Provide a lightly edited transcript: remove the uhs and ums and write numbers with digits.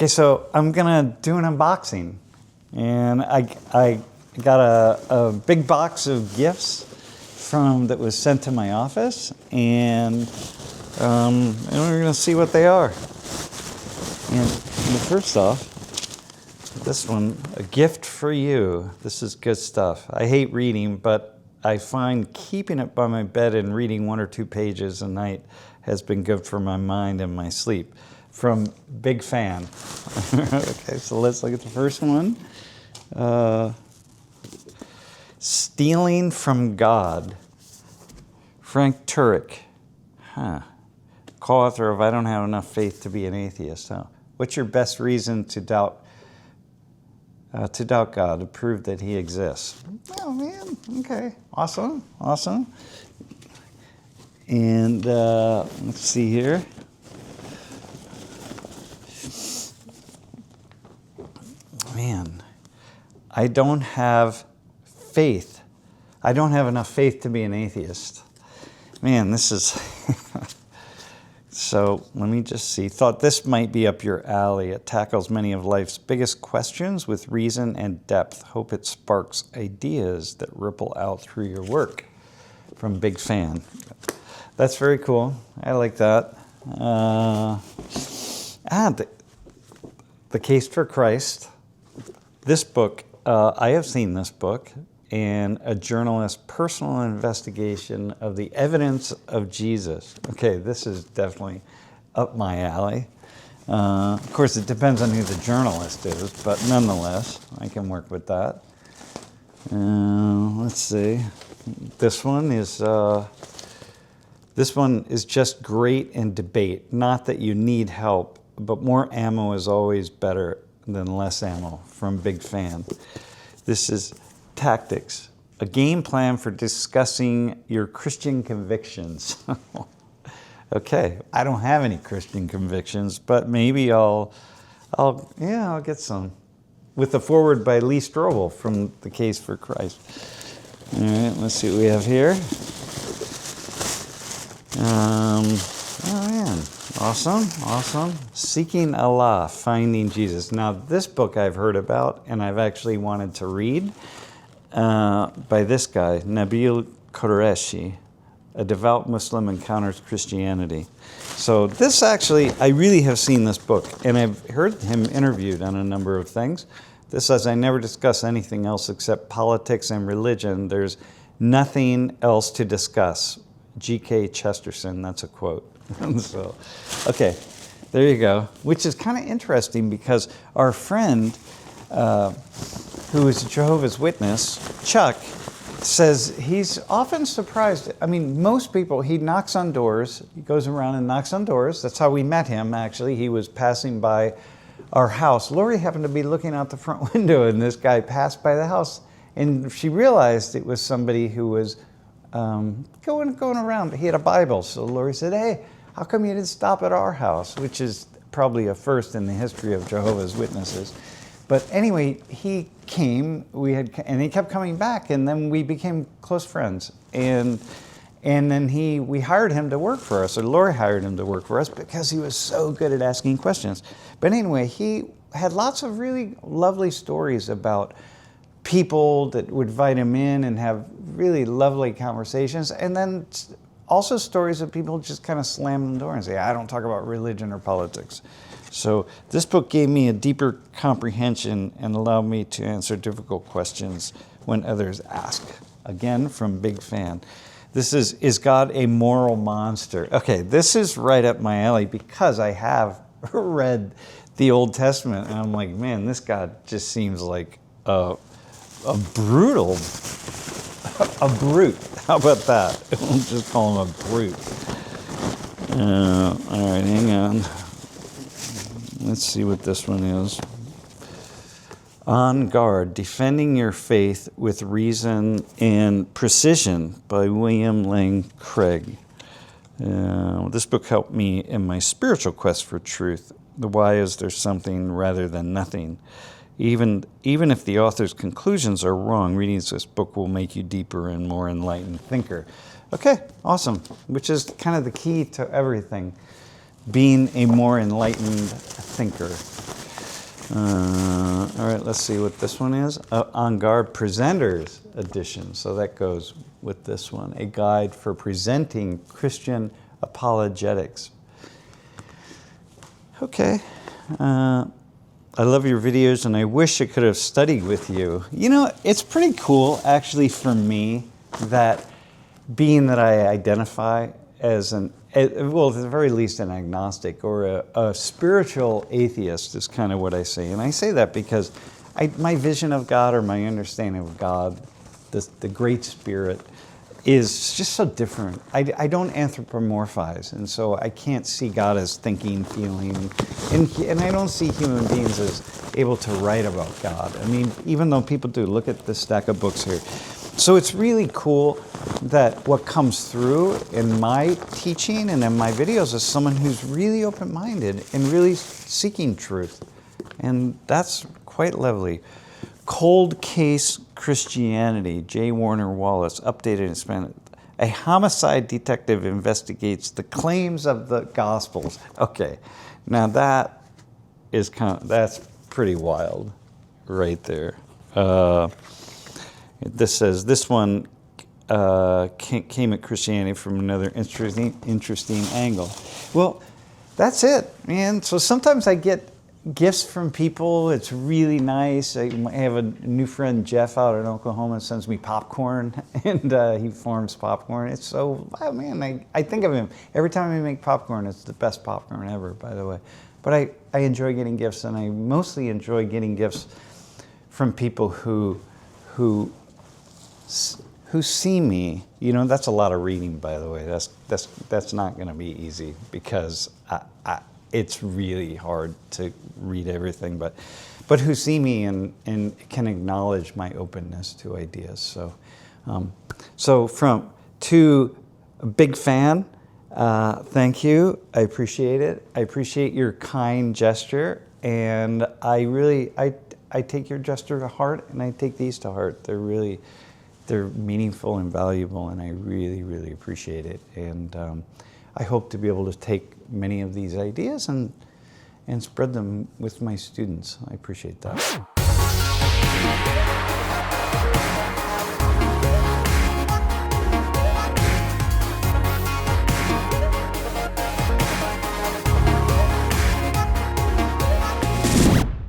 Okay, so I'm gonna do an unboxing, and I got a big box of gifts that was sent to my office, and we're gonna see what they are. And first off, this one, a gift for you. This is good stuff. I hate reading, but I find keeping it by my bed and reading 1 or 2 pages a night has been good for my mind and my sleep. From Big Fan. Okay, so let's look at the first one. Stealing from God. Frank Turek. Co-author of I Don't Have Enough Faith to Be an Atheist. What's your best reason to doubt God, to prove that he exists? Oh man, okay, awesome. And let's see here. Man, I don't have faith. I don't have enough faith to be an atheist. Man, this is... So let me just see. Thought this might be up your alley. It tackles many of life's biggest questions with reason and depth. Hope it sparks ideas that ripple out through your work. From Big Fan. That's very cool. I like that. The Case for Christ. This book, I have seen this book, and a journalist's personal investigation of the evidence of Jesus. Okay, this is definitely up my alley. Of course, it depends on who the journalist is, but nonetheless, I can work with that. Let's see. This one is just great in debate. Not that you need help, but more ammo is always better than less ammo. From Big Fan. This is Tactics, a game plan for discussing your Christian convictions. Okay, I don't have any Christian convictions, but maybe I'll get some. With a foreword by Lee Strobel from The Case for Christ. All right, let's see what we have here. Oh man, awesome. Seeking Allah, Finding Jesus. Now, this book I've heard about, and I've actually wanted to read, by this guy, Nabil Qureshi, A Devout Muslim Encounters Christianity. So this actually, I really have seen this book, and I've heard him interviewed on a number of things. This says, I never discuss anything else except politics and religion. There's nothing else to discuss. G.K. Chesterton, that's a quote. So, okay, there you go. Which is kind of interesting because our friend, who is a Jehovah's Witness, Chuck, says he's often surprised. I mean, most people, he knocks on doors. He goes around and knocks on doors. That's how we met him, actually. He was passing by our house. Lori happened to be looking out the front window, and this guy passed by the house. And she realized it was somebody who was going around. He had a Bible. So Lori said, hey, how come you didn't stop at our house? Which is probably a first in the history of Jehovah's Witnesses. But anyway, he came, and he kept coming back, and then we became close friends. And then we hired him to work for us, or Lori hired him to work for us because he was so good at asking questions. But anyway, he had lots of really lovely stories about people that would invite him in and have really lovely conversations, and then also stories of people just kind of slam the door and say, I don't talk about religion or politics. So this book gave me a deeper comprehension and allowed me to answer difficult questions when others ask. Again, from Big Fan. This is God a moral monster? Okay, this is right up my alley because I have read the Old Testament, and I'm like, man, this God just seems like a brute. How about that? We'll just call him a brute. All right, hang on. Let's see what this one is. On Guard, Defending Your Faith with Reason and Precision by William Lane Craig. This book helped me in my spiritual quest for truth. The why is there's something rather than nothing. Even if the author's conclusions are wrong, reading this book will make you deeper and more enlightened thinker. Okay, awesome. Which is kind of the key to everything, being a more enlightened thinker. All right, let's see what this one is. On Guard Presenters Edition. So that goes with this one. A guide for presenting Christian apologetics. Okay. I love your videos, and I wish I could have studied with you. You know, it's pretty cool, actually, for me, that being that I identify as well, at the very least, an agnostic or a spiritual atheist is kind of what I say. And I say that because my vision of God, or my understanding of God, the Great Spirit, is just so different. I don't anthropomorphize, and so I can't see God as thinking, feeling, and I don't see human beings as able to write about God. I mean, even though people do. Look at this stack of books here. So it's really cool that what comes through in my teaching and in my videos is someone who's really open-minded and really seeking truth. And that's quite lovely. Cold Case Christianity, J. Warner Wallace, updated in Spanish. A homicide detective investigates the claims of the Gospels. Okay, now that's pretty wild right there. This says, this one came at Christianity from another interesting angle. Well, that's it, man. So sometimes I get gifts from people. It's really nice. I have a new friend, Jeff, out in Oklahoma, sends me popcorn, and he forms popcorn. It's so, wow, man, I think of him. Every time I make popcorn, it's the best popcorn ever, by the way. But I enjoy getting gifts, and I mostly enjoy getting gifts from people who see me. You know, that's a lot of reading, by the way. That's not going to be easy, because it's really hard to read everything, but who see me and can acknowledge my openness to ideas. So to a big fan, thank you. I appreciate it. I appreciate your kind gesture, and I take your gesture to heart, and I take these to heart. They're meaningful and valuable, and I really, really appreciate it. And I hope to be able to take many of these ideas and spread them with my students. I appreciate that.